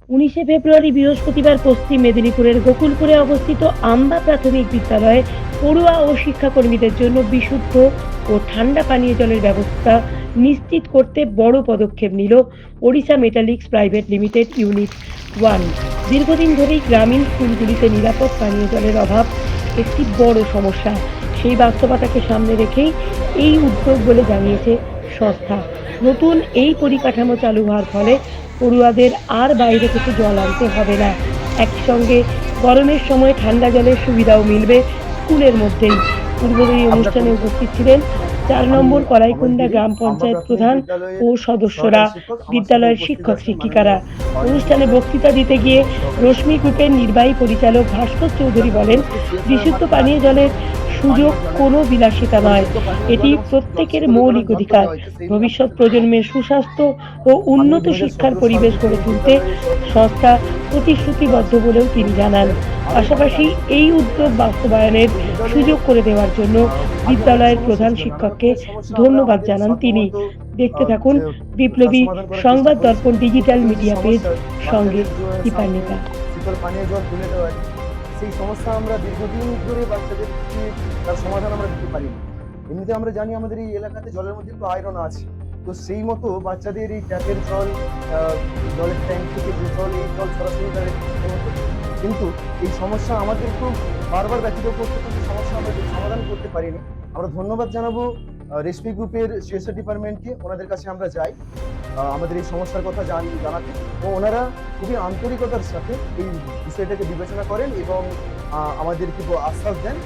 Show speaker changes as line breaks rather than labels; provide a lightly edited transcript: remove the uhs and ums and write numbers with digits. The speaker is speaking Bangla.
19শে ফেব্রুয়ারি বৃহস্পতিবার পশ্চিম মেদিনীপুরের গোকুলপুরে অবস্থিত আম্বা প্রাথমিক বিদ্যালয়ে পড়ুয়া ও শিক্ষাকর্মীদের জন্য বিশুদ্ধ ও ঠান্ডা পানীয় জলের ব্যবস্থা নিশ্চিত করতে বড় পদক্ষেপ নিল Odisha metallics private limited unit one. দীর্ঘদিন ধরেই গ্রামীণ স্কুলগুলিতে নিরাপদ পানীয় জলের অভাব একটি বড় সমস্যা। সেই বাস্তবতাকে সামনে রেখেই এই উদ্যোগ বলে জানিয়েছে সংস্থা। নতুন এই পরিকাঠামো চালু হওয়ার ফলে পড়ুয়াদের আর বাইরে থেকে জল আনতে হবে না। একই সঙ্গে গরমের সময় ঠান্ডা জলের সুবিধাও মিলবে স্কুলের মধ্যেই। উদ্বোধনী
আমরা
অনুষ্ঠানে
পরিচয়।
উপস্থিত ছিলেন ৪
আমি
নম্বর
অমল
কলাইকুণ্ডা
গিরি,
গ্রাম
আম্বা
পঞ্চায়েত
প্রাথমিক
প্রধান ও
বিদ্যালয়ের
সদস্যরা,
সহকারী শিক্ষক। আমার সাথে
বিদ্যালয়ের
উপস্থিত
শিক্ষক
আছেন
শিক্ষিকারা।
মাননীয়
অনুষ্ঠানে
ইঞ্জিনিয়ার
বক্তৃতা দিতে গিয়ে
সহকারী
রশ্মি
শিক্ষক
গ্রুপের
মহোদয়।
নির্বাহী পরিচালক ভাস্কর চৌধুরী বলেন,
যাতে সিএসআর এর
বিশুদ্ধ
মাধ্যমে
পানীয়
আজকে
জলের
কিন্তু
সুযোগ
পানীয় জলের
কোনো বিলাসিতা নয়,
পরিশুদ্ধ পানীয়
এটি
জল এবং শুধু জল
প্রত্যেকের
শীতল গরম
মৌলিক
যন্ত্র
অধিকার।
দেওয়া হয়েছে সেই নিয়ে
ভবিষ্যৎ
আপনাদের জানাবো।
প্রজন্মের সুস্বাস্থ্য ও
আমি
উন্নত শিক্ষার
2017 সাল
পরিবেশ
থেকে
গড়ে
এই
তুলতে
বিদ্যালয়ের সহকারী শিক্ষক
সংস্থা
হিসেবে
প্রতিশ্রুতিবদ্ধ বলেও
দায়িত্ব
তিনি
পালন
জানান।
করছি। আরো এখানে
পাশাপাশি
দায়িত্ব
এই
পালন করে
উদ্যোগ
আছি।
বাস্তবায়নের
এই বিদ্যালয়ে
সুযোগ করে দেওয়ার জন্য
আগে অনেক
বিদ্যালয়ের
সমস্যা
প্রধান
ছিল, নানা
শিক্ষককে
রকমের সমস্যা আমরা
ধন্যবাদ
আমাদের
জানান তিনি।
সাধ্যমতো
দেখতে থাকুন
যে তার
বিপ্লবী
সমাধান করার চেষ্টা
সংবাদ
করেছি।
দর্পণ ডিজিটাল
প্রত্যেকের যে
মিডিয়া পেজ,
সমস্যা
সঙ্গে
বাচ্চাদের সামনে
দীপান্বিতা।
শীতল পানীয় জল তুলে দেওয়ার, সেই সমস্যা আমরা দীর্ঘদিন ধরে বাচ্চাদেরকে তার সমাধান আমরা দিতে পারিনি। এমনিতে আমরা জানি আমাদের এই এলাকাতে জলের মধ্যে একটু আয়রন আছে, তো সেই মতো বাচ্চাদের এই ট্যাপের জল, জলের ট্যাঙ্ক থেকে যে জল, এই জল সরাসরি তাদের খেতে হতো। কিন্তু এই সমস্যা আমাদেরকেও বারবার ব্যতীত করতে করতে সমস্যা আমরা সমাধান করতে পারিনি। আমরা ধন্যবাদ জানাবো রেশমি গ্রুপের সিএসআর ডিপার্টমেন্টকে। ওনাদের কাছে আমরা যাই আমাদের এই সমস্যার কথা জানাতে, এবং ওনারা খুবই আন্তরিকতার সাথে এই বিষয়টাকে বিবেচনা করেন এবং আমাদেরকে আশ্বাস দেন